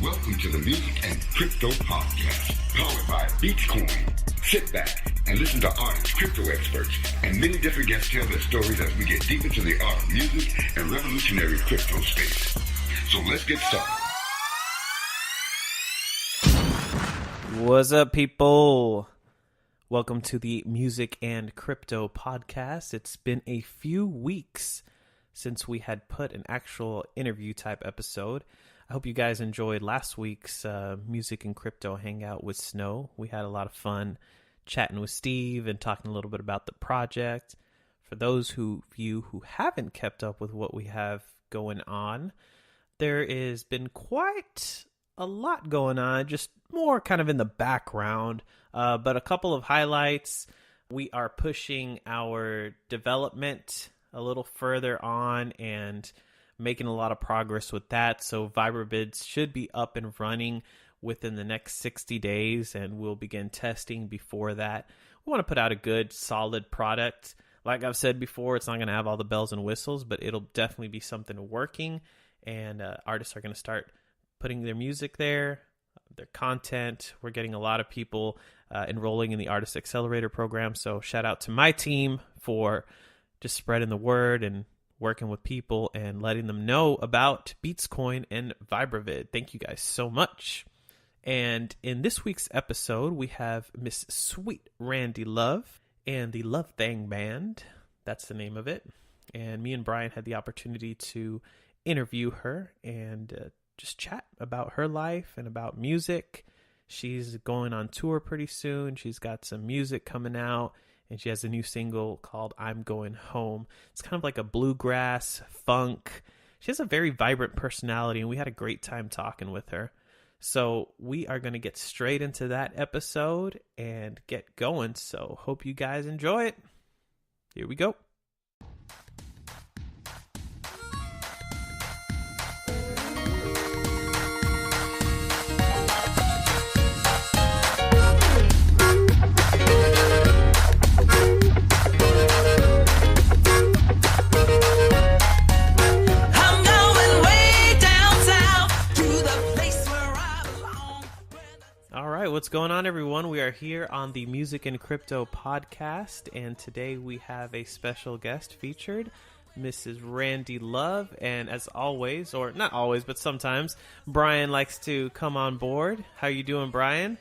Welcome to the Music and Crypto Podcast, powered by Bitcoin. Sit back and listen to artists, crypto experts, and many different guests tell their stories as we get deep into the art of music and revolutionary crypto space. So let's get started. What's up, people? Welcome to the Music and Crypto Podcast. It's been a few weeks since we had put an actual interview type episode. I hope you guys enjoyed last week's Music and Crypto Hangout with Snow. We had a lot of fun chatting with Steve and talking a little bit about the project. For those of you who haven't kept up with what we have going on, there has been quite a lot going on, just more kind of in the background, but a couple of highlights. We are pushing our development a little further on and making a lot of progress with that. So VibraBids should be up and running within the next 60 days, and we'll begin testing before that. We want to put out a good, solid product. Like I've said before, it's not going to have all the bells and whistles, but it'll definitely be something working, and artists are going to start putting their music there, their content. We're getting a lot of people enrolling in the Artist Accelerator program, so shout out to my team for just spreading the word and working with people and letting them know about Beatscoin and VibraVid. Thank you guys so much. And in this week's episode, we have Miss Sweet Randi Love and the Love Thang Band. That's the name of it. And me and Brian had the opportunity to interview her and just chat about her life and about music. She's going on tour pretty soon. She's got some music coming out, and she has a new single called I'm Going Home. It's kind of like a bluegrass, funk. She has a very vibrant personality, and we had a great time talking with her. So we are going to get straight into that episode and get going. So hope you guys enjoy it. Here we go. What's going on, everyone? We are here on the Music and Crypto Podcast, and today we have a special guest featured, Mrs. Randi Love. And as always, or not always, but sometimes, Brian likes to come on board. How you doing, Brian?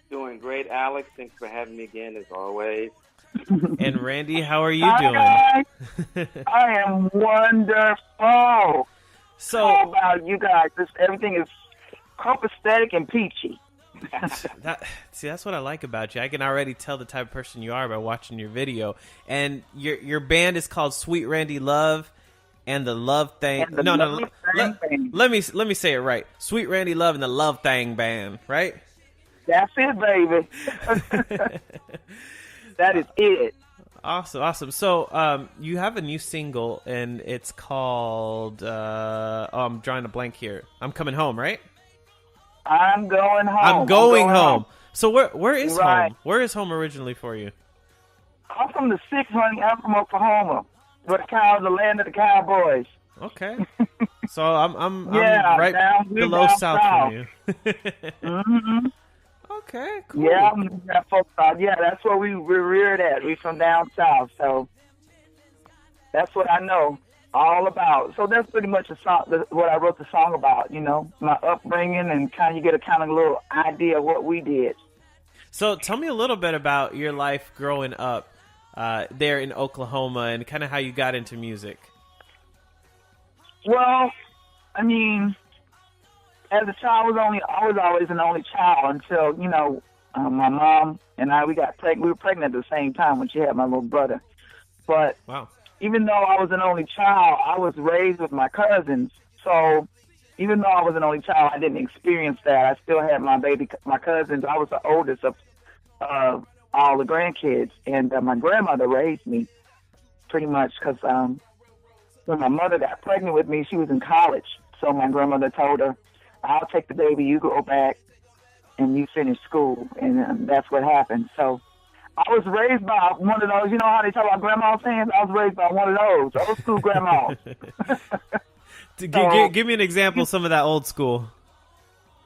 Doing great, Alex. Thanks for having me again, as always. And Randy, how are you doing? Hi. I am wonderful. So, how about you guys? Everything is copacetic and peachy. That's what I like about you. I can already tell the type of person you are by watching your video. And your band is called Sweet Randi Love and the Love Thang. Let me say it right. Sweet Randi Love and the Love Thang Band, right? That's it, baby. That is it. Awesome. So, you have a new single, and it's called. I'm drawing a blank here. I'm Coming Home, right? I'm going home. I'm going home. So where is right. home? Where is home originally for you? I'm from the 6th, honey. I'm from Oklahoma, where the land of the cowboys. Okay. So I'm right below south from you. Mm-hmm. Okay, cool. Yeah, that's where we're reared at. We from down south, so that's what I know all about. So that's pretty much what I wrote the song about, my upbringing, and you get a little idea of what we did. So tell me a little bit about your life growing up there in Oklahoma, and kind of how you got into music. Well, I mean, as a child, I was always an only child until, my mom and I, we got pregnant. We were pregnant at the same time when she had my little brother. But wow. Even though I was an only child, I was raised with my cousins. So even though I was an only child, I didn't experience that. I still had my cousins. I was the oldest of all the grandkids. And my grandmother raised me pretty much because when my mother got pregnant with me, she was in college. So my grandmother told her, I'll take the baby, you go back, and you finish school. And that's what happened. So I was raised by one of those, you know how they talk about grandma's hands? I was raised by one of those, old school grandmas. Give me an example of some of that old school.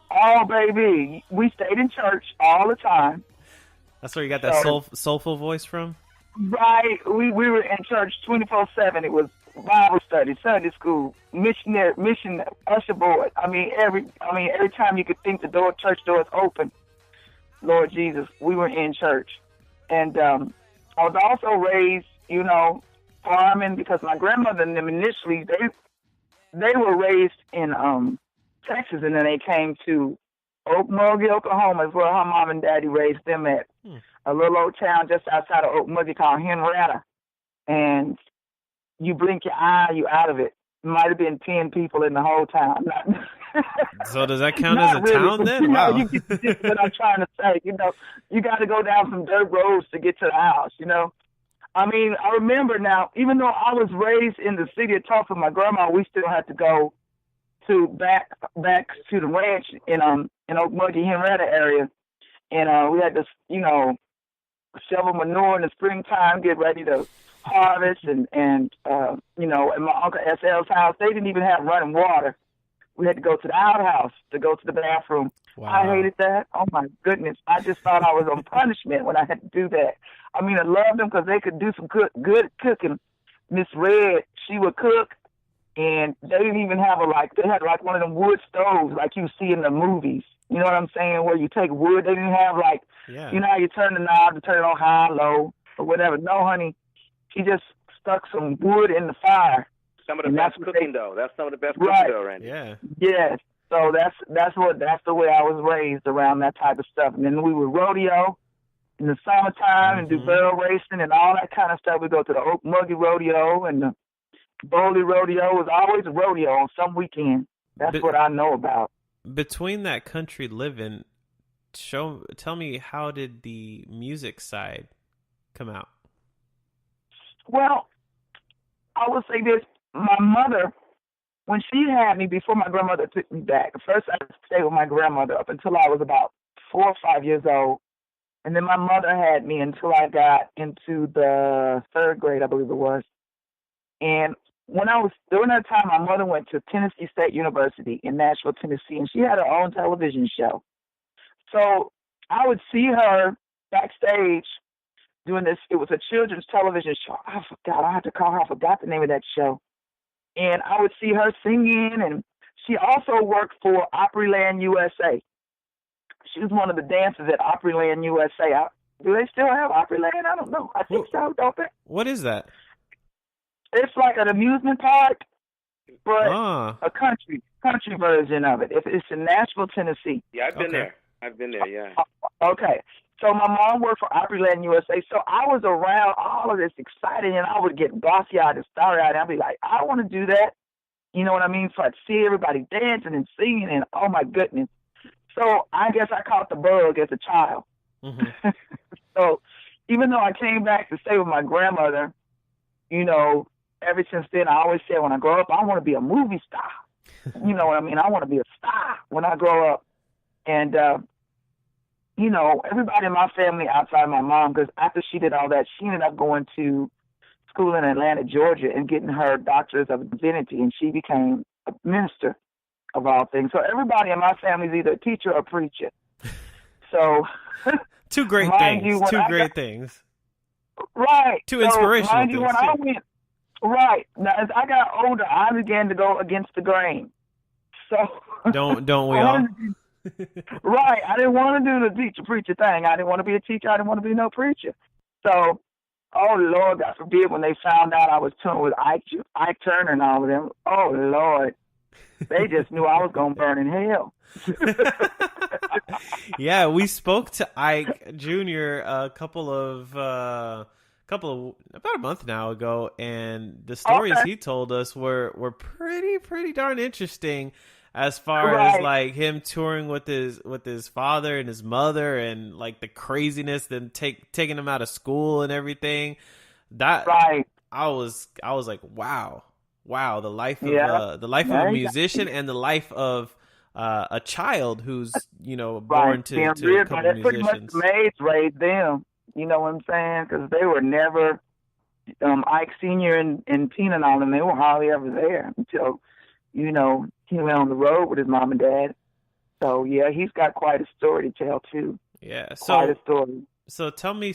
Oh, baby, we stayed in church all the time. That's where you got that soulful voice from? Right. We were in church 24/7. It was Bible study, Sunday school, mission, usher board. I mean, every time you could think the church door is open, Lord Jesus, we were in church. And I was also raised, farming, because my grandmother and them initially, they were raised in Texas, and then they came to Okmulgee, Oklahoma, is where her mom and daddy raised them at. A little old town just outside of Okmulgee called Henrietta. And you blink your eye, you out of it. Might have been 10 people in the whole town. So does that count as a really, town then? Wow. You get the gist of what I'm trying to say. You got to go down some dirt roads to get to the house, I mean, I remember now, even though I was raised in the city of Tulsa, my grandma, we still had to go to back to the ranch in Okmulgee, Henrietta area. And we had to, shovel manure in the springtime, get ready to harvest, and at my Uncle SL's house, they didn't even have running water. We had to go to the outhouse to go to the bathroom. Wow. I hated that. Oh, my goodness. I just thought I was on punishment when I had to do that. I mean, I loved them because they could do some good cooking. Miss Red, she would cook, and they didn't even have they had one of them wood stoves like you see in the movies. You know what I'm saying? Where you take wood. They didn't have you know how you turn the knob to turn it on high, low, or whatever. No, honey. She just stuck some wood in the fire. Some of the best cooking, though. That's some of the best cooking, though, Randy. Yeah. Yes. So that's the way I was raised, around that type of stuff. And then we would rodeo in the summertime and do barrel racing and all that kind of stuff. We go to the Okmulgee rodeo, and the Bowley rodeo. Was always a rodeo on some weekend. That's what I know about. Between that country living, tell me, how did the music side come out? Well, I will say this. My mother, when she had me, before my grandmother took me back, first I stayed with my grandmother up until I was about 4 or 5 years old. And then my mother had me until I got into the 3rd grade, I believe it was. And during that time, my mother went to Tennessee State University in Nashville, Tennessee, and she had her own television show. So I would see her backstage doing this. It was a children's television show. I forgot. I had to call her. I forgot the name of that show. And I would see her singing, and she also worked for Opryland USA. She was one of the dancers at Opryland USA. Do they still have Opryland? I don't know. I think so, don't they? What is that? It's like an amusement park, but a country version of it. It's in Nashville, Tennessee. Yeah, I've been there. Yeah. Okay. So my mom worked for Opryland USA, so I was around all of this exciting, and I would get bossy-eyed and starry-eyed, and I'd be like, I want to do that. You know what I mean? So I'd see everybody dancing and singing, and oh, my goodness. So I guess I caught the bug as a child. Mm-hmm. So even though I came back to stay with my grandmother, ever since then, I always said when I grow up, I want to be a movie star. You know what I mean? I want to be a star when I grow up. And, everybody in my family outside my mom, because after she did all that, she ended up going to school in Atlanta, Georgia, and getting her doctorate of divinity, and she became a minister of all things. So everybody in my family is either a teacher or a preacher. So two great things. Things. Right. Two inspirational mind things. You, when I went, right. Now, as I got older, I began to go against the grain. So don't we all? Right. I didn't want to do the teacher-preacher thing. I didn't want to be a teacher. I didn't want to be no preacher. So, oh, Lord, God forbid, when they found out I was touring with Ike Turner and all of them, oh, Lord, they just knew I was going to burn in hell. Yeah, we spoke to Ike Jr. about a month now ago, and the stories he told us were pretty darn interesting, as far as like him touring with his father and his mother, and like the craziness, then taking him out of school and everything. That I was like, wow, the life of a musician and the life of a child who's born to a couple of musicians. Pretty much the maids raised them. You know what I'm saying? Because they were never Ike Senior and Tina and all them. They were hardly ever there until he went on the road with his mom and dad. So yeah, he's got quite a story to tell too. Yeah. Quite a story. So tell me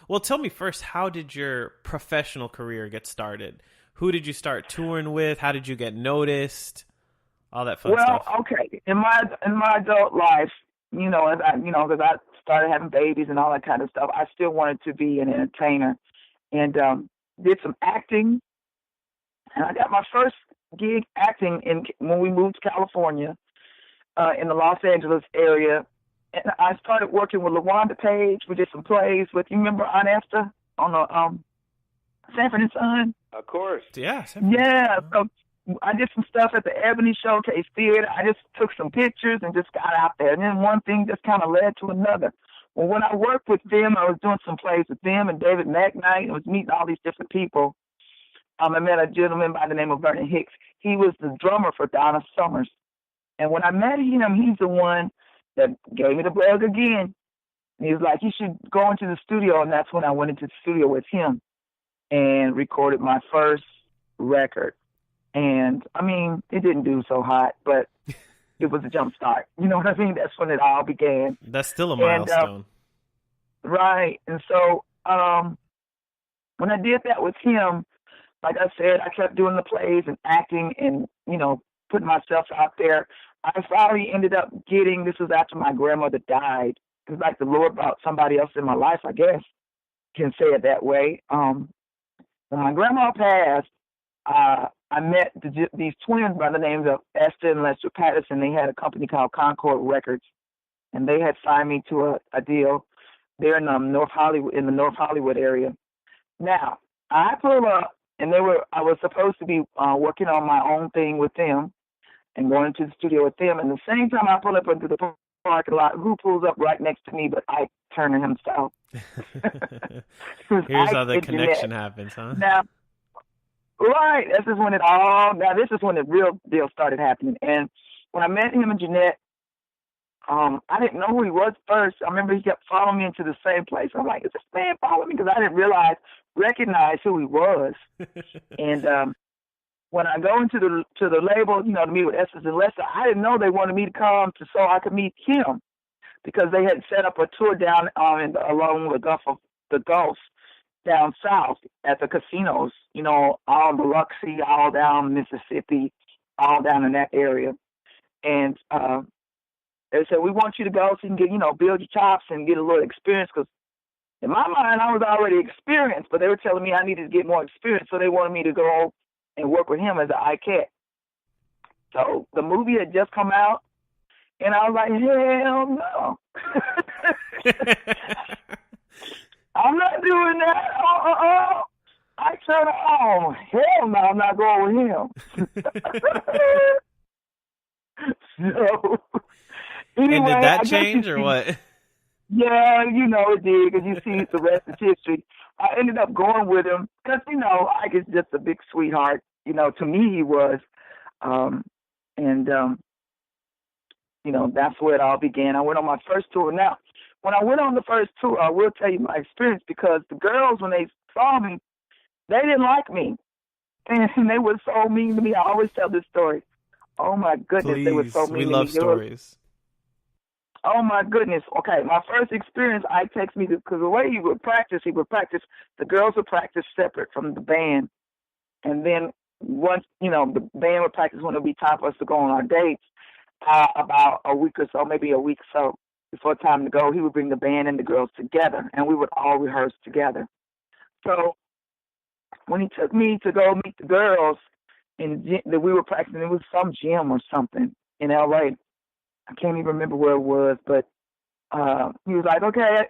well, tell me first, how did your professional career get started? Who did you start touring with? How did you get noticed? All that fun stuff. Well, okay. In my adult life, as because I started having babies and all that kind of stuff, I still wanted to be an entertainer, and did some acting. And I got my first gig acting when we moved to California, in the Los Angeles area. And I started working with LaWanda Page. We did some plays with, you remember Aunt Esther on the Sanford and Son? Of course. Yeah. Yeah. So I did some stuff at the Ebony Showcase Theater. I just took some pictures and just got out there. And then one thing just kind of led to another. Well, when I worked with them, I was doing some plays with them and David McKnight. I was meeting all these different people. I met a gentleman by the name of Vernon Hicks. He was the drummer for Donna Summers. And when I met him, he's the one that gave me the bug again. And he was like, you should go into the studio. And that's when I went into the studio with him and recorded my first record. And, I mean, it didn't do so hot, but it was a jump start. You know what I mean? That's when it all began. That's still a milestone. Right. And so when I did that with him, like I said, I kept doing the plays and acting and, putting myself out there. I finally ended up this was after my grandmother died. It's like the Lord brought somebody else in my life, I guess. Can say it that way. When my grandma passed, I met these twins by the names of Esther and Lester Patterson. They had a company called Concord Records, and they had signed me to a deal there in North Hollywood area. Now, I pulled up, and I was supposed to be working on my own thing with them and going into the studio with them. And the same time I pull up into the parking lot, who pulls up right next to me but Ike Turner himself? Here's how the connection happens, huh? Now, right. This is when the real deal started happening. And when I met him and Jeanette, I didn't know who he was first. I remember he kept following me into the same place. I'm like, is this man following me? Because I didn't recognize who he was. And when I go into the label, to meet with Esther and Lester, I didn't know they wanted me to come so I could meet him, because they had set up a tour down along the Gulf down south at the casinos, all Biloxi, all down Mississippi, all down in that area. And they said, we want you to go so you can get, build your chops and get a little experience, because in my mind, I was already experienced, but they were telling me I needed to get more experience, so they wanted me to go and work with him as an ICAT. So the movie had just come out, and I was like, hell no. I'm not doing that. I turned on. Hell no, I'm not going with him. So, anyway, and did that change or what? Yeah, it did, because you see the rest is history. I ended up going with him because, Ike is just a big sweetheart. To me he was. That's where it all began. I went on my first tour. Now, when I went on the first tour, I will tell you my experience, because the girls, when they saw me, they didn't like me. And they were so mean to me. I always tell this story. Oh, my goodness, Please, they were so mean to me. We love stories. Oh, my goodness. Okay, my first experience, Ike takes me to, because the way he would practice, the girls would practice separate from the band. And then once, the band would practice when it would be time for us to go on our dates, about a week or so, maybe a week or so before time to go, he would bring the band and the girls together, and we would all rehearse together. So when he took me to go meet the girls, that we were practicing, it was some gym or something in L.A., I can't even remember where it was, but he was like, okay,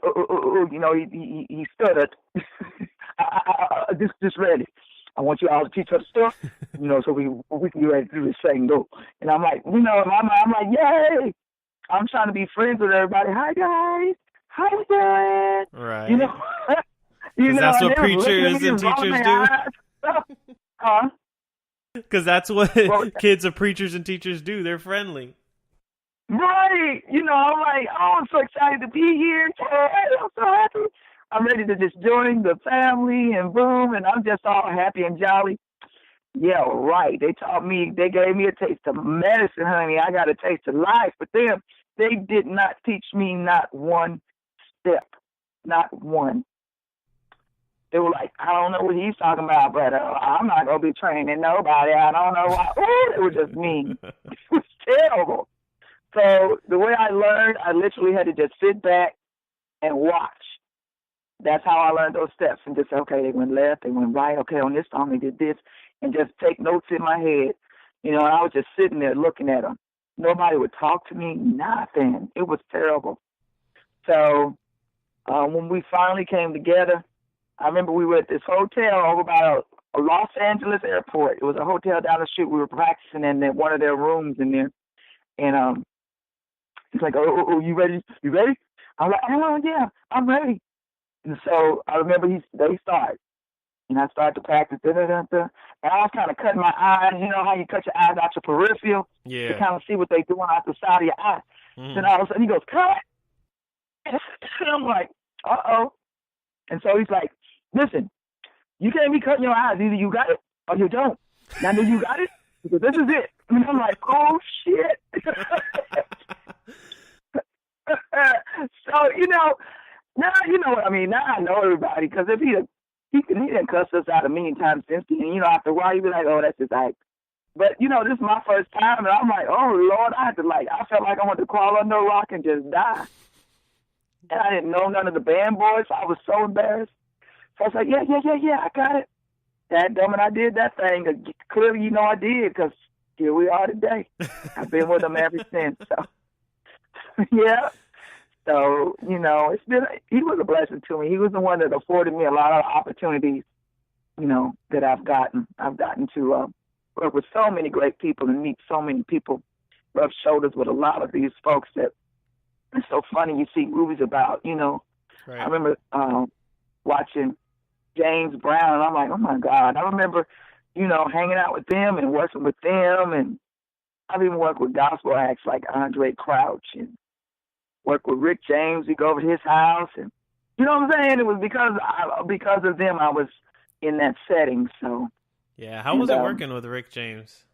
he stuttered. Just ready. I want you all to teach us stuff, so we can get ready to do this thing, go. And I'm like, in my mind, I'm like, yay! I'm trying to be friends with everybody. Hi, guys. How you doing? Right. Because that's what preachers and teachers do. Huh? Because that's what kids of preachers and teachers do. They're friendly. Right. I'm like, oh, I'm so excited to be here. I'm so happy. I'm ready to just join the family and boom, and I'm just all happy and jolly. Yeah, right. They taught me, they gave me a taste of medicine, honey. I got a taste of life. But them, they did not teach me not one step, not one. They were like, I don't know what he's talking about, but I'm not going to be training nobody. I don't know why. Ooh, it was just mean. It was terrible. So the way I learned, I literally had to just sit back and watch. That's how I learned those steps, and just, okay, they went left, they went right. Okay, on this song they did this, and just take notes in my head. You know, and I was just sitting there looking at them. Nobody would talk to me, nothing. It was terrible. So when we finally came together, I remember we were at this hotel over by a Los Angeles airport. It was a hotel down the street. We were practicing in one of their rooms in there. And he's like, oh, you ready? You ready? I'm like, oh, yeah, I'm ready. And so I remember they started. And I started to practice. And I was kind of cutting my eyes. You know how you cut your eyes out your peripheral? Yeah. To kind of see what they're doing out the side of your eye. Then all of a sudden he goes, cut. And I'm like, uh-oh. And so he's like, listen, you can't be cutting your eyes. Either you got it or you don't. Now that you got it, because this is it. And I'm like, oh, shit. So, you know, now you know what I mean. Now I know everybody, because if he didn't cuss us out a million times since then, you know, after a while, he'd be like, oh, that's just like. But, you know, this is my first time, and I'm like, oh, Lord, I felt like I wanted to crawl under a rock and just die. And I didn't know none of the band boys, so I was so embarrassed. So I was like, yeah, I got it. That dumb, and I did that thing. Clearly, you know I did, because here we are today. I've been with them ever since. So, yeah. So, you know, he was a blessing to me. He was the one that afforded me a lot of opportunities, you know, that I've gotten. I've gotten to work with so many great people and meet so many people, rub shoulders with a lot of these folks that it's so funny you see movies about, you know. Right. I remember watching James Brown, and I'm like, oh, my God. I remember, you know, hanging out with them and working with them, and I've even worked with gospel acts like Andre Crouch and work with Rick James. We go over to his house, and you know what I'm saying? It was because of them I was in that setting. So yeah, how was it working with Rick James?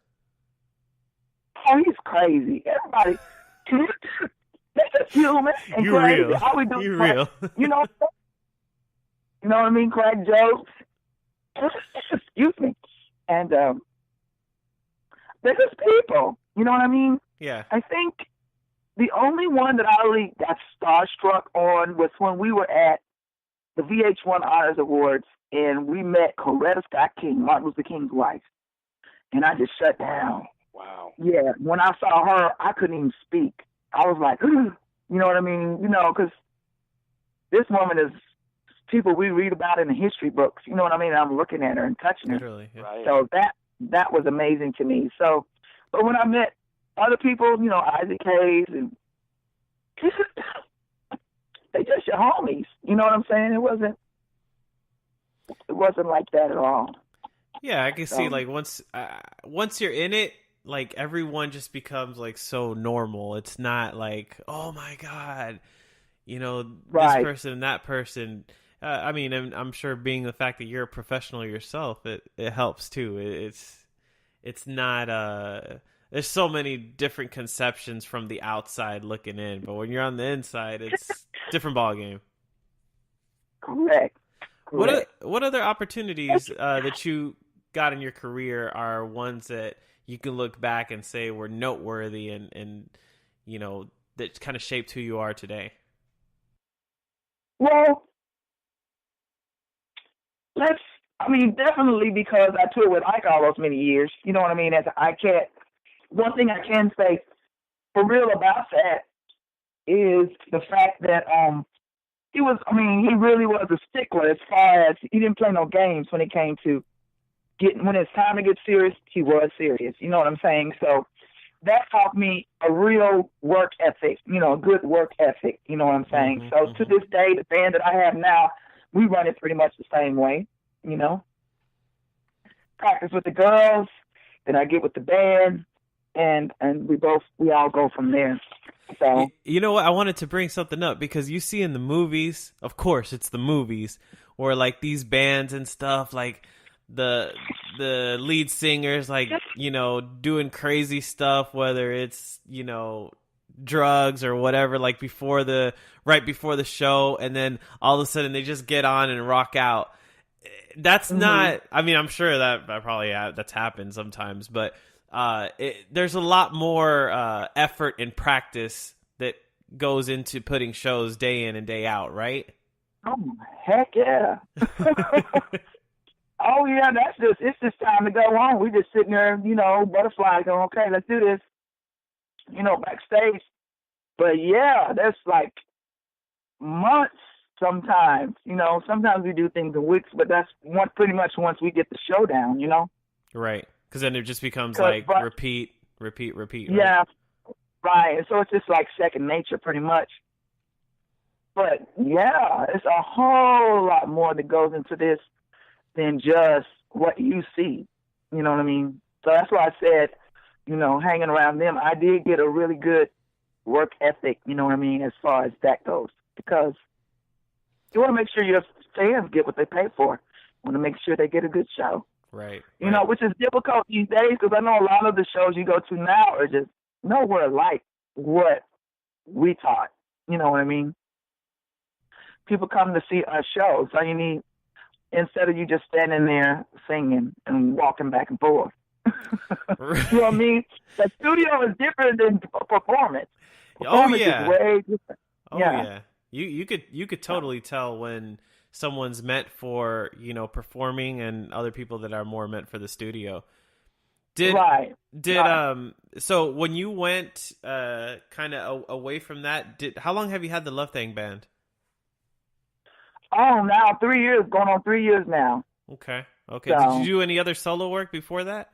Oh, he's crazy. Everybody, they're just human and You're crazy. real. All we do You're is real. You know what I mean? Crack jokes. Excuse me. And they're just people. You know what I mean? Yeah. I think the only one that I really got starstruck on was when we were at the VH1 Honors Awards, and we met Coretta Scott King, Martin Luther King's wife. And I just shut down. Wow. Yeah, when I saw her, I couldn't even speak. I was like, you know what I mean? You know, because this woman is people we read about in the history books. You know what I mean? I'm looking at her and touching her. Literally, yeah. Right. So that was amazing to me. So, but when I met other people, you know, Isaac Hayes, and they just your homies. You know what I'm saying? It wasn't like that at all. Yeah, I can see like once you're in it, like everyone just becomes like so normal. It's not like, oh my God, you know, this person and that person. I mean, I'm sure being the fact that you're a professional yourself, it helps too. It's not there's so many different conceptions from the outside looking in, but when you're on the inside, it's a different ballgame. Correct. What other opportunities that you got in your career are ones that you can look back and say were noteworthy and you know, that kind of shaped who you are today? Well, definitely because I toured with Ike all those many years. You know what I mean? One thing I can say for real about that is the fact that he really was a stickler as far as he didn't play no games when it came to when it's time to get serious, he was serious. You know what I'm saying? So that taught me a real work ethic, you know, a good work ethic. You know what I'm saying? So to this day, the band that I have now, we run it pretty much the same way, you know. Practice with the girls, then I get with the band, and we all go from there. So you know what? I wanted to bring something up because you see in the movies, of course, it's the movies, where like these bands and stuff, like the lead singers like, doing crazy stuff, whether it's, drugs or whatever, like right before the show, and then all of a sudden they just get on and rock out. That's not, I mean, I'm sure that probably that's happened sometimes, but there's a lot more effort and practice that goes into putting shows day in and day out, right? Oh, heck yeah. Oh, yeah, it's just time to go on. We just sitting there, butterflies going, okay, let's do this, backstage. But, yeah, that's like months sometimes. Sometimes we do things in weeks, but that's pretty much once we get the show down, Right, because then it just becomes like repeat, right? Yeah, right. And so it's just like second nature pretty much. But, yeah, it's a whole lot more that goes into this than just what you see. You know what I mean? So that's why I said, hanging around them, I did get a really good work ethic, you know what I mean, as far as that goes. Because you want to make sure your fans get what they pay for. You want to make sure they get a good show. Right. Which is difficult these days because I know a lot of the shows you go to now are just nowhere like what we taught. You know what I mean? People come to see our shows. So you need, instead of you just standing there singing and walking back and forth. You know what I mean? The studio is different than performance. Performance is way different. Oh yeah. You could totally tell when someone's meant for, performing and other people that are more meant for the studio. So when you went kind of away from that, how long have you had the Love Thang Band? Oh, now 3 years, going on 3 years now. Okay. So, did you do any other solo work before that?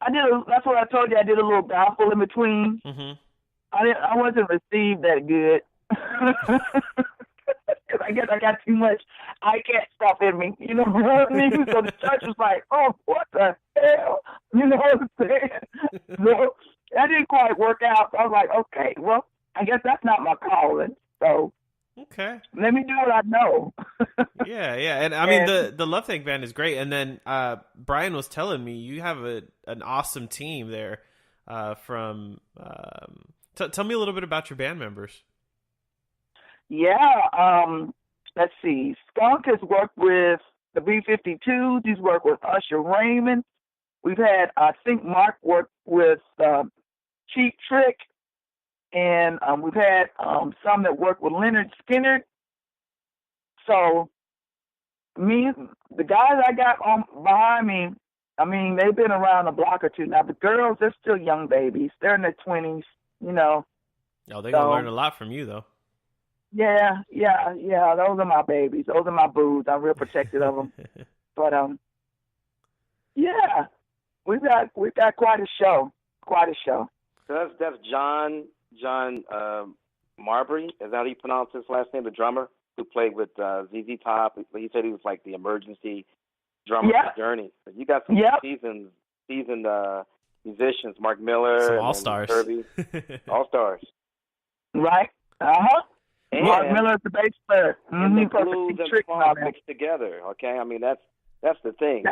I did. That's what I told you. I did a little gospel in between. Mm-hmm. I wasn't received that good. Because I guess I got too much I can't stop in me. You know what I mean? So the church was like, oh, what the hell? You know what I'm saying? So that didn't quite work out. So I was like, okay, well, I guess that's not my calling. So okay, let me do what I know. yeah. And I mean, the Love Thang Band is great. And then Brian was telling me you have an awesome team there from tell me a little bit about your band members. Yeah, let's see. Skunk has worked with the B-52s. He's worked with Usher Raymond. We've had, I think Mark worked with Cheap Trick. And we've had some that work with Leonard Skinner. So, the guys I got behind me, I mean, they've been around a block or two now. The girls, they're still young babies. They're in their 20s, Oh, they're going to learn a lot from you, though. Yeah. Those are my babies. Those are my boos. I'm real protective of them. But, yeah, we've got quite a show. So that's John Marbury, is that how you pronounce his last name? The drummer who played with ZZ Top. He said he was like the emergency drummer for Journey. But you got some seasoned musicians, Mark Miller, some all-stars. All-stars. Right. Uh-huh. And Mark Miller is the bass player. And the blues and funk mixed together, okay? I mean, that's the thing,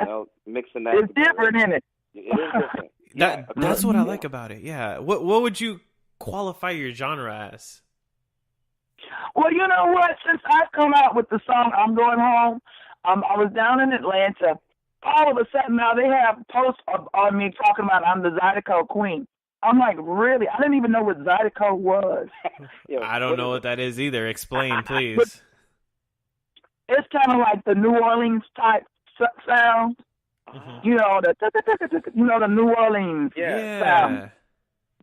mixing that It's together. different, isn't it? It is different. That's what I like about it, yeah. What would you qualify your genre as? Well, you know what? Since I've come out with the song "I'm Going Home," I was down in Atlanta. All of a sudden, now they have posts on me talking about I'm the Zydeco Queen. I'm like, really? I didn't even know what Zydeco was. I don't know what that is either. Explain, please. But it's kind of like the New Orleans type sound. Mm-hmm. The New Orleans sound.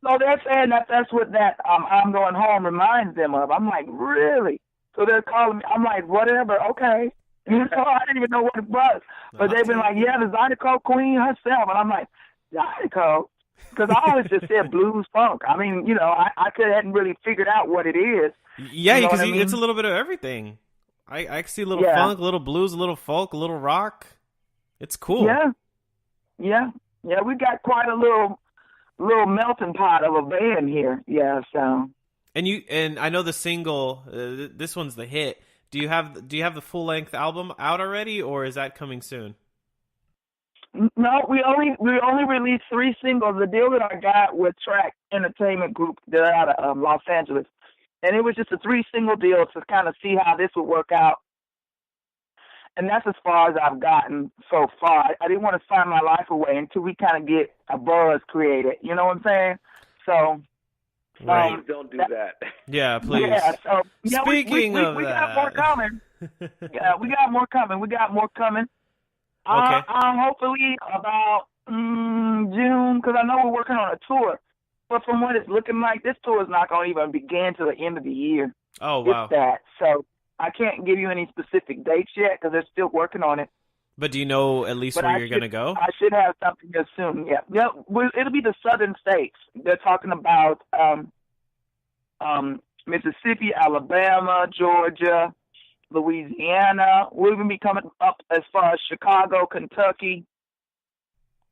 So they're saying that's what that I'm Going Home reminds them of. I'm like, really? So they're calling me. I'm like, whatever, okay. I didn't even know what it was. But they've been like, yeah, the Zydeco Queen herself. And I'm like, Zydeco? Because I always just said blues funk. I mean, I hadn't really figured out what it is. Yeah, because it's a little bit of everything. I see a little funk, a little blues, a little folk, a little rock. It's cool. Yeah. We got quite a little melting pot of a band here. Yeah, so. And I know the single, this one's the hit, Do you have the full length album out already, or is that coming soon? No, we only released 3 singles. The deal that I got with Track Entertainment Group, they're out of Los Angeles, and it was just a 3-single deal to kind of see how this would work out. And that's as far as I've gotten so far. I didn't want to sign my life away until we kind of get a buzz created. You know what I'm saying? So, right. Don't do that. Yeah, please. Yeah. So, yeah, Speaking of we that, got more coming. Yeah, we got more coming. Okay. Hopefully about June, because I know we're working on a tour. But from what it's looking like, this tour is not going to even begin till the end of the year. Oh, wow. It's that. So I can't give you any specific dates yet because they're still working on it. But do you know at least where you're going to go? I should have something here soon, yeah. Yeah, it'll be the southern states. They're talking about Mississippi, Alabama, Georgia, Louisiana. We'll even be coming up as far as Chicago, Kentucky.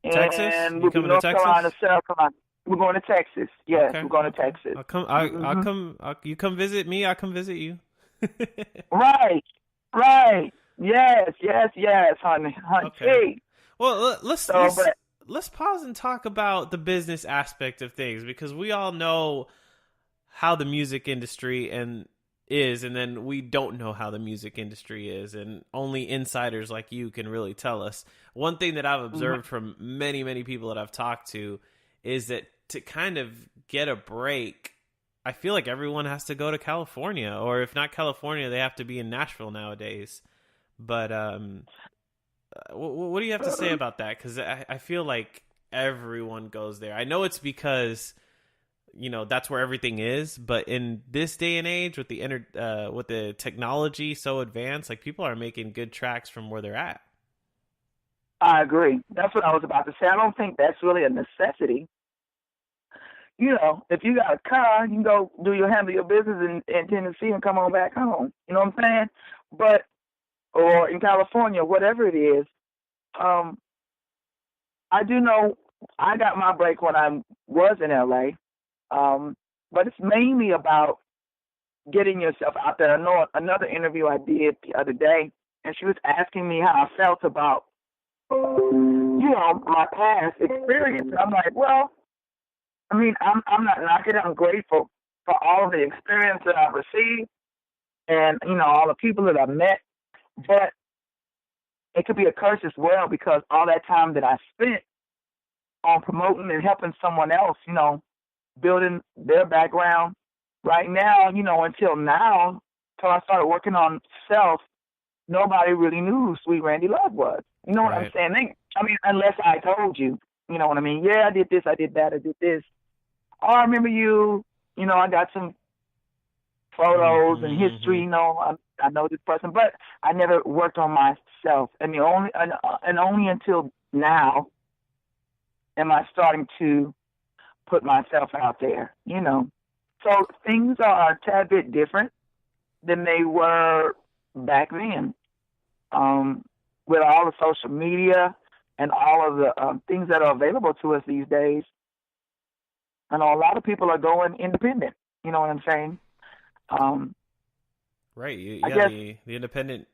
Texas? And You we'll be coming to North Texas? Carolina, South Carolina. We're going to Texas. Yes, Okay. we're going to Texas. I'll come. I'll come. You come visit me. I'll come visit you. Right. Yes, honey. Okay. Well, let's pause and talk about the business aspect of things, because we all know how the music industry is, and then we don't know how the music industry is, and only insiders like you can really tell us. One thing that I've observed from many, many people that I've talked to is that to kind of get a break, I feel like everyone has to go to California, or if not California, they have to be in Nashville nowadays. But what do you have to say about that? Because I feel like everyone goes there. I know it's because, you know, that's where everything is. But in this day and age, with the technology so advanced, like, people are making good tracks from where they're at. I agree. That's what I was about to say. I don't think that's really a necessity. You know, if you got a car, you can go handle your business in Tennessee and come on back home. You know what I'm saying? But, or in California, whatever it is, I do know I got my break when I was in LA. But it's mainly about getting yourself out there. I know another interview I did the other day, and she was asking me how I felt about, you know, my past experience. I'm like, well, I mean, I'm not knocking it. I'm grateful for all of the experience that I've received and, you know, all the people that I've met. But it could be a curse as well, because all that time that I spent on promoting and helping someone else, you know, building their background right now, you know, until now, till I started working on self, nobody really knew who Sweet Randi Love was. You know what I'm saying? I mean, unless I told you, you know what I mean? Yeah, I did this, I did that, I did this. Oh, I remember you. You know, I got some photos and history. You know, I know this person, but I never worked on myself. And only until now am I starting to put myself out there. You know, so things are a tad bit different than they were back then. With all the social media and all of the things that are available to us these days. I know a lot of people are going independent. You know what I'm saying? Right. I guess, the independent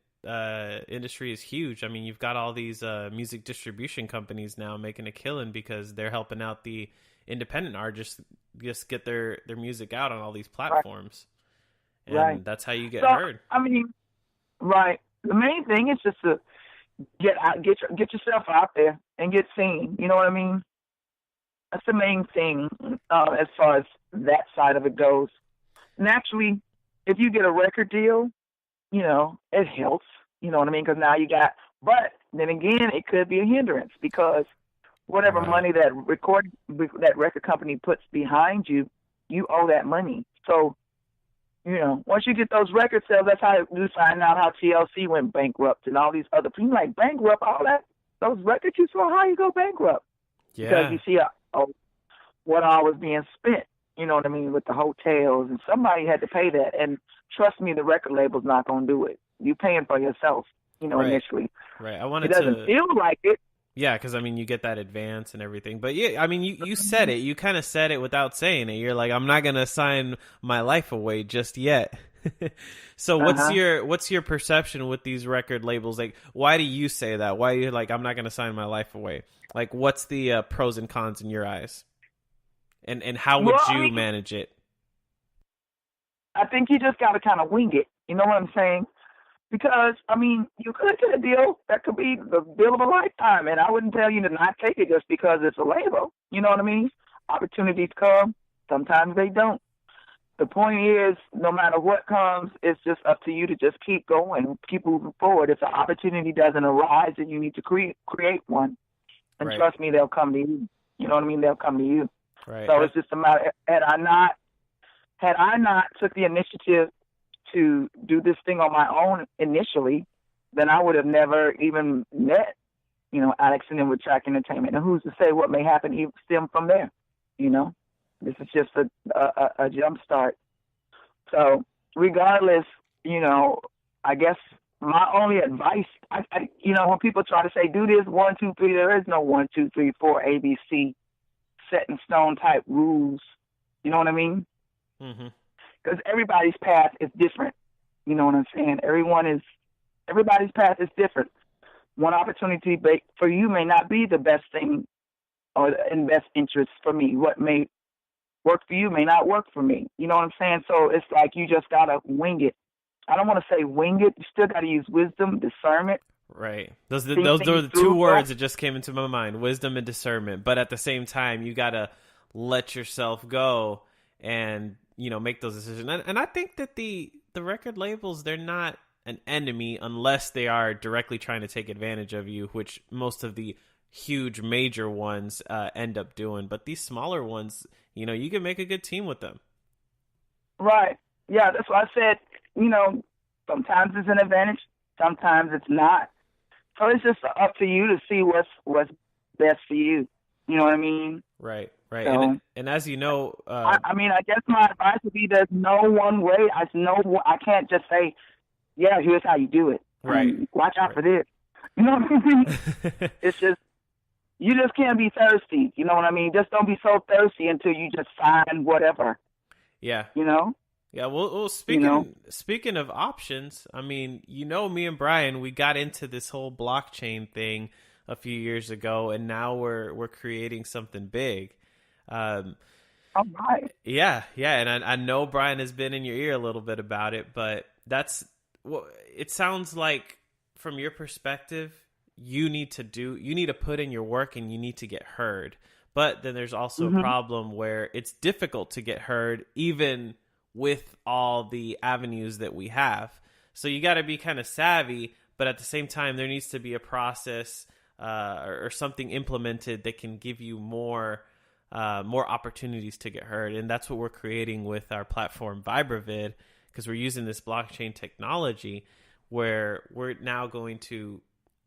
industry is huge. I mean, you've got all these music distribution companies now making a killing because they're helping out the independent artists just get their music out on all these platforms. Right. And that's how you get heard. I mean, right. The main thing is just to get yourself out there and get seen. You know what I mean? That's the main thing as far as that side of it goes. Naturally, if you get a record deal, you know, it helps. You know what I mean? Because now you got, but then again, it could be a hindrance because whatever money that record company puts behind you, you owe that money. So, you know, once you get those record sales, that's how you find out how TLC went bankrupt and all these other people. Like, bankrupt, all that, those records you saw, how you go bankrupt? Yeah. Because you see what all was being spent, you know what I mean, with the hotels, and somebody had to pay that. And trust me, the record label's not going to do it. You paying for yourself, you know, initially. Right. It doesn't feel like it. Yeah, because, I mean, you get that advance and everything. But, yeah, I mean, you said it. You kind of said it without saying it. You're like, I'm not going to sign my life away just yet. So what's your perception with these record labels? Like, why do you say that? Why are you like, I'm not going to sign my life away? Like, what's the pros and cons in your eyes? And how would you manage it? I think you just got to kind of wing it. You know what I'm saying? Because, I mean, you could get a deal that could be the deal of a lifetime, and I wouldn't tell you to not take it just because it's a label. You know what I mean? Opportunities come. Sometimes they don't. The point is, no matter what comes, it's just up to you to just keep going, keep moving forward. If the opportunity doesn't arise, then you need to create one. And trust me, they'll come to you. You know what I mean? They'll come to you. Right. So it's just a matter, had I not took the initiative to do this thing on my own initially, then I would have never even met, Alex and them with Track Entertainment. And who's to say what may happen even stem from there? This is just a jump start. So regardless, I guess my only advice, when people try to say, do this, 1, 2, 3, there is no 1, 2, 3, 4, ABC, set in stone type rules. You know what I mean? Mm-hmm. Because everybody's path is different. You know what I'm saying? Everybody's path is different. One opportunity for you may not be the best thing or in best interest for me. What may work for you may not work for me. You know what I'm saying? So it's like you just got to wing it. I don't want to say wing it. You still got to use wisdom, discernment. Right. Those are the two words that just came into my mind, wisdom and discernment. But at the same time, you got to let yourself go and, make those decisions. And I think that the record labels, they're not an enemy unless they are directly trying to take advantage of you, which most of the huge major ones end up doing. But these smaller ones, you can make a good team with them. Right. Yeah, that's why I said, sometimes it's an advantage, sometimes it's not. So it's just up to you to see what's best for you. You know what I mean? Right. So, and as you know, I guess my advice would be there's no one way. I can't just say, yeah, here's how you do it. Right. Watch out for this. You know what I mean? It's just, you just can't be thirsty. You know what I mean? Just don't be so thirsty until you just find whatever. Yeah. Yeah, well, speaking of options, I mean, me and Brian, we got into this whole blockchain thing a few years ago, and now we're creating something big. All right. Yeah, and I know Brian has been in your ear a little bit about it, but it sounds like from your perspective, you need to put in your work and you need to get heard. But then there's also a problem where it's difficult to get heard, even with all the avenues that we have. So you got to be kind of savvy, but at the same time, there needs to be a process or something implemented that can give you more opportunities to get heard. And that's what we're creating with our platform VibraVid, because we're using this blockchain technology where we're now going to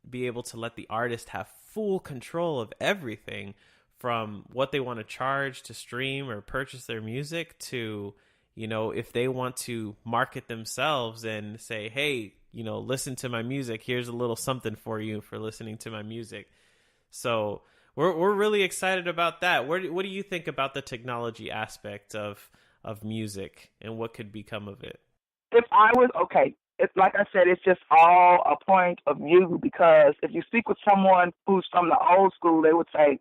be able to let the artist have full control of everything, from what they want to charge to stream or purchase their music to, if they want to market themselves and say, hey, listen to my music, here's a little something for you for listening to my music. So we're really excited about that. What do you think about the technology aspect of music and what could become of it? If I was, it's like I said, it's just all a point of view, because if you speak with someone who's from the old school, they would say,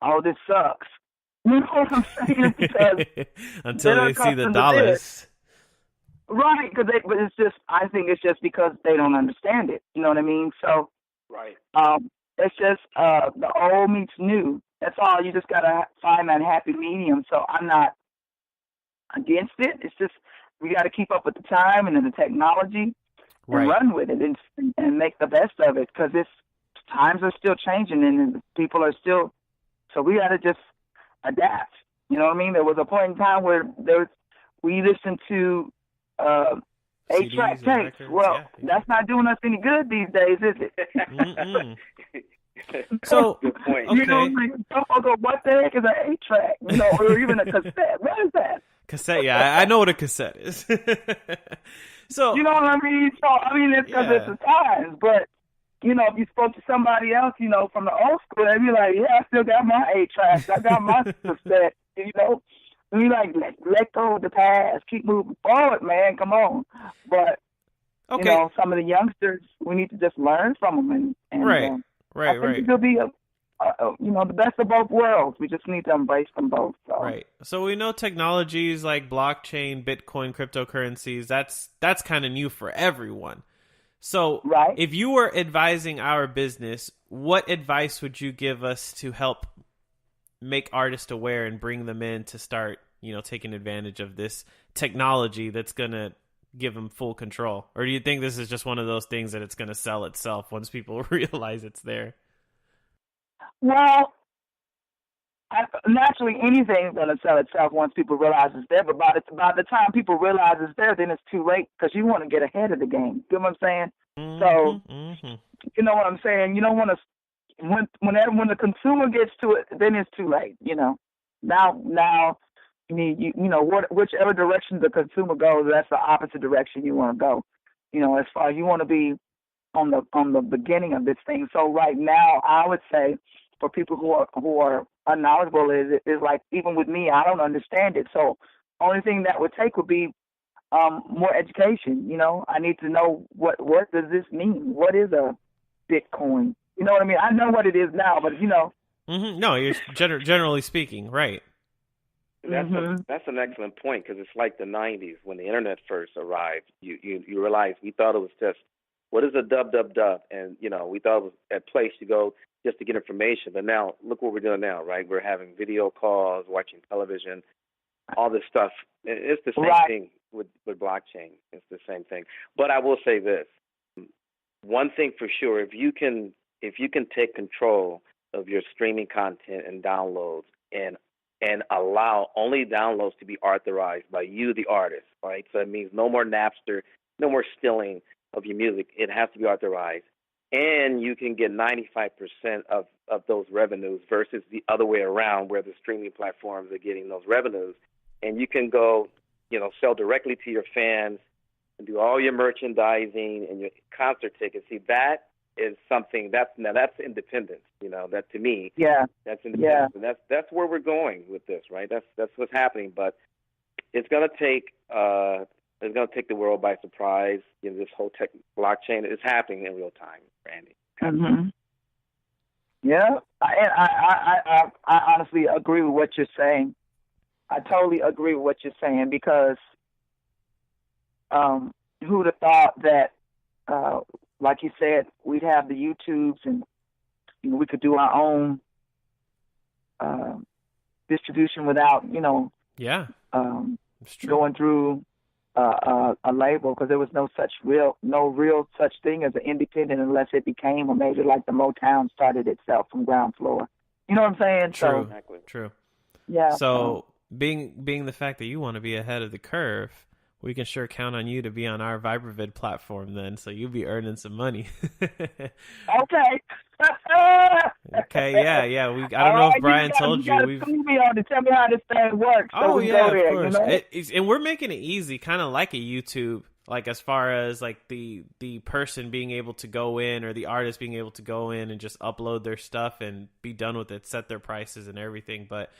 oh, this sucks. You know what I'm saying? Because until they see the dollars. Right, but I think it's just because they don't understand it. You know what I mean? So, right. It's just the old meets new. That's all. You just gotta find that happy medium. So I'm not against it. It's just we got to keep up with the time and the technology and run with it and make the best of it, because times are still changing and people are still. So we got to just adapt. You know what I mean? There was a point in time where we listened to 8-track tapes. Well, that's not doing us any good these days, is it? So, good point. Okay. What the heck is an 8-track? Or even a cassette. What is that? Cassette, yeah, I know what a cassette is. So, you know what I mean? So, it's because it's the times, but if you spoke to somebody else, from the old school, they'd be like, yeah, I still got my 8 tracks. I got my cassette, We like let go of the past, keep moving forward, man. Come on, but okay. You know, some of the youngsters, we need to just learn from them, and right. I think it'll be you know, the best of both worlds. We just need to embrace them both. So. Right. So we know technologies like blockchain, Bitcoin, cryptocurrencies. That's kind of new for everyone. So right. If you were advising our business, what advice would you give us to help make artists aware and bring them in to start, you know, taking advantage of this technology that's going to give them full control? Or do you think this is just one of those things that it's going to sell itself once people realize it's there? Well, naturally, anything's going to sell itself once people realize it's there. But by the time people realize it's there, then it's too late because you want to get ahead of the game. You know what I'm saying? So, you know what I'm saying? You don't want to. When the consumer gets to it, then it's too late. You know, now you need you know whichever direction the consumer goes, that's the opposite direction you want to go. You know, as far as you want to be on the beginning of this thing. So right now, I would say for people who are unknowledgeable is like, even with me, I don't understand it. So only thing that would take would be more education. You know, I need to know what does this mean? What is a Bitcoin? You know what I mean? I know what it is now, but you know. No, you're generally speaking, right. That's an excellent point, because it's like the 90s when the internet first arrived. You realize we thought it was just, what is a dub, and you know, we thought it was a place to go just to get information. But now look what we're doing now, right? We're having video calls, watching television, all this stuff. It's the same thing with blockchain. It's the same thing. But I will say this: one thing for sure, if you can take control of your streaming content and downloads, and allow only downloads to be authorized by you, the artist, right? So it means no more Napster, no more stealing of your music. It has to be authorized. And you can get 95% of those revenues versus the other way around, where the streaming platforms are getting those revenues. And you can go, you know, sell directly to your fans and do all your merchandising and your concert tickets. See, that is something that's independence. You know, that to me, that's independence. And that's where we're going with this, right? That's what's happening. But it's gonna take the world by surprise. You know, this whole blockchain is happening in real time, Randy. Mm-hmm. Yeah, I honestly agree with what you're saying. I totally agree with what you're saying, because who would have thought that, like you said, we'd have the YouTubes, and you know, we could do our own distribution without, you know, going through a label, because there was no real such thing as an independent unless it became, or maybe like the Motown started itself from ground floor. You know what I'm saying? True. So, True. Yeah. So being the fact that you want to be ahead of the curve, we can sure count on you to be on our VibraVid platform then, so you'll be earning some money. Okay. Okay, yeah. I don't know if Brian told you. We've me on to tell me how this thing works. So we go there, of course. You know? And we're making it easy, kind of like a YouTube, like as far as like the person being able to go in, or the artist being able to go in and just upload their stuff and be done with it, set their prices and everything. But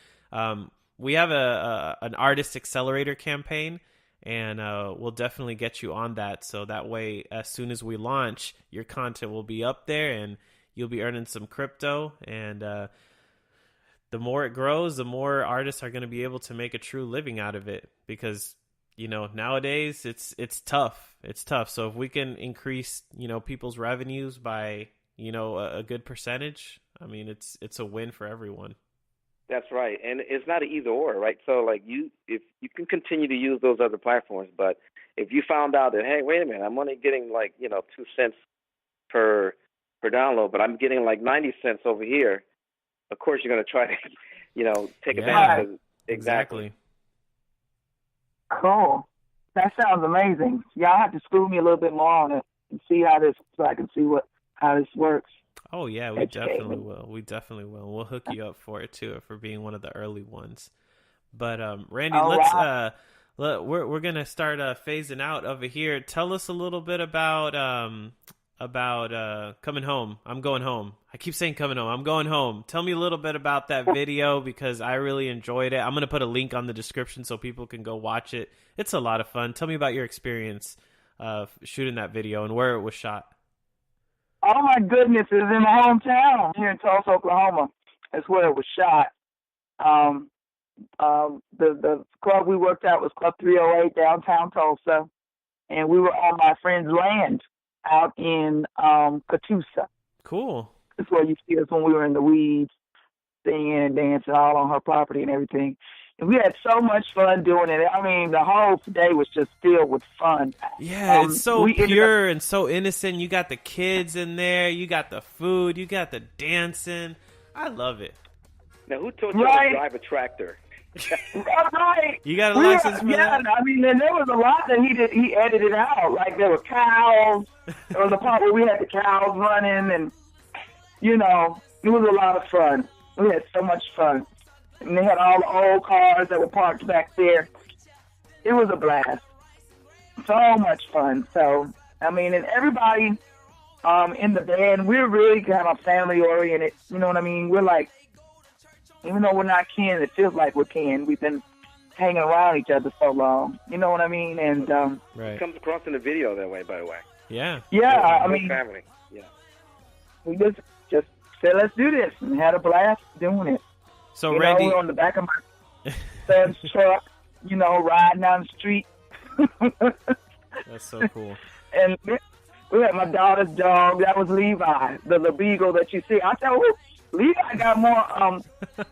we have an artist accelerator campaign. And we'll definitely get you on that. So that way, as soon as we launch, your content will be up there and you'll be earning some crypto. And the more it grows, the more artists are going to be able to make a true living out of it. Because, you know, nowadays it's tough. It's tough. So if we can increase, you know, people's revenues by, you know, a good percentage, I mean, it's a win for everyone. That's right, and it's not an either or, right? So, like, if you can continue to use those other platforms, but if you found out that, hey, wait a minute, I'm only getting like, you know, 2 cents per download, but I'm getting like 90 cents over here, of course you're going to try to, you know, take advantage of it. Exactly. Cool. That sounds amazing. Y'all have to school me a little bit more on it and see how this, so I can see how this works. Oh yeah, we definitely will. We'll hook you up for it too, for being one of the early ones. But Randy, we're gonna start phasing out over here. Tell us a little bit about about coming home. I'm going home. I keep saying coming home. I'm going home. Tell me a little bit about that video because I really enjoyed it. I'm going to put a link on the description so people can go watch it. It's a lot of fun. Tell me about your experience of shooting that video and where it was shot. Oh my goodness, it's in my hometown here in Tulsa, Oklahoma. That's where it was shot. The club we worked at was Club 308 downtown Tulsa, and we were on my friend's land out in Catoosa. Cool. That's where you see us when we were in the weeds, singing and dancing all on her property and everything. And we had so much fun doing it. I mean, the whole day was just filled with fun. Yeah, it's so pure and so innocent. You got the kids in there. You got the food. You got the dancing. I love it. Now, who taught you how to drive a tractor? Right. You got a license for that? Yeah, I mean, and there was a lot that he edited out. Like, there were cows. There was a part where we had the cows running, and, you know, it was a lot of fun. We had so much fun. And they had all the old cars that were parked back there. It was a blast. So much fun. So, I mean, and everybody in the band, we're really kind of family-oriented. You know what I mean? We're like, even though we're not kin, it feels like we're kin. We've been hanging around each other so long. You know what I mean? And it comes across in the video that way, by the way. Yeah. Yeah, I mean, family. Yeah. We just said, let's do this, and had a blast doing it. So, Randy, we're on the back of my dad's truck, you know, riding down the street. That's so cool. And we had my daughter's dog. That was Levi, the beagle that you see. I tell you, Levi got more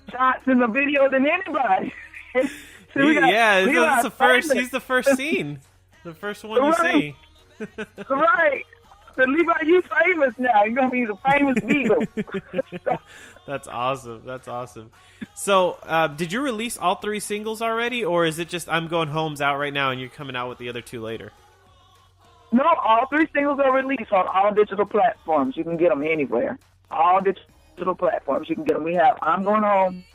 shots in the video than anybody. That's the first. He's the first scene, the first one you see. Right. So Levi, you famous now. You're gonna be the famous beagle. That's awesome. That's awesome. So, did you release all 3 singles already, or is it just I'm Going Home's out right now and you're coming out with the other 2 later? No, all 3 singles are released on all digital platforms. You can get them anywhere. All digital platforms, you can get them. We have I'm Going Home,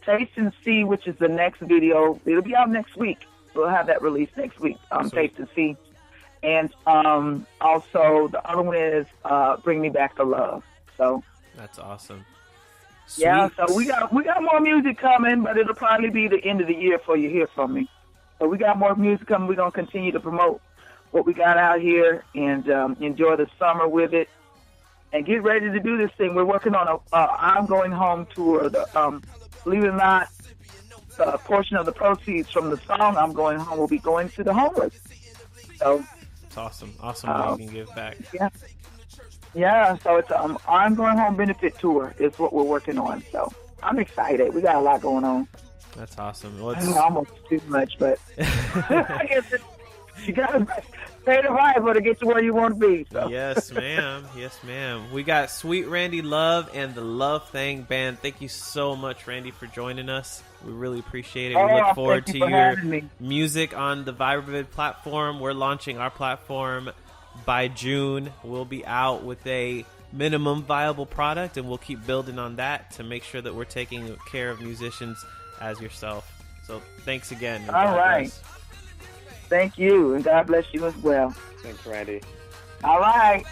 Taste and See, which is the next video. It'll be out next week. We'll have that released next week. Taste and See. And also the other one is Bring Me Back to Love. So that's awesome. Sweet. Yeah, so we got more music coming, but it'll probably be the end of the year before you hear from me. So we got more music coming. We're gonna continue to promote what we got out here and enjoy the summer with it, and get ready to do this thing. We're working on a I'm Going Home tour. Believe it or not, a portion of the proceeds from the song I'm Going Home will be going to the homeless. So. It's awesome. That you can give back. Yeah. So it's I'm Going Home benefit tour is what we're working on. So I'm excited. We got a lot going on. That's awesome. Almost too much, but I guess you gotta pay the price to get to where you want to be. So. Yes, ma'am. Yes, ma'am. We got Sweet Randi Love and the Love Thang Band. Thank you so much, Randy, for joining us. We really appreciate it. We look forward to your music on the Vibrvid platform. We're launching our platform by June. We'll be out with a minimum viable product, and we'll keep building on that to make sure that we're taking care of musicians as yourself. So thanks again. All right. Thank you, and God bless you as well. Thanks, Randy. All right.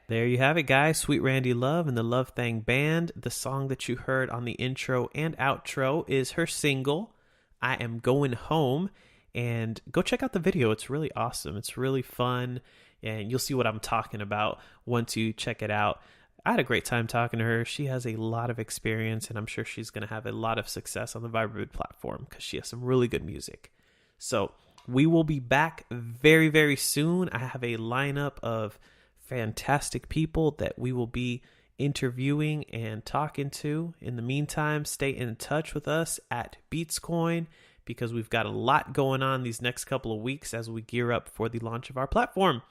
There you have it, guys. Sweet Randi Love and the Love Thang Band. The song that you heard on the intro and outro is her single, I Am Going Home. And go check out the video. It's really awesome. It's really fun. And you'll see what I'm talking about once you check it out. I had a great time talking to her. She has a lot of experience, and I'm sure she's going to have a lot of success on the Vibrvid platform because she has some really good music. So we will be back very, very soon. I have a lineup of fantastic people that we will be interviewing and talking to. In the meantime, stay in touch with us at BeatsCoin because we've got a lot going on these next couple of weeks as we gear up for the launch of our platform.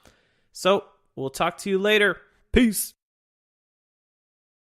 So we'll talk to you later. Peace.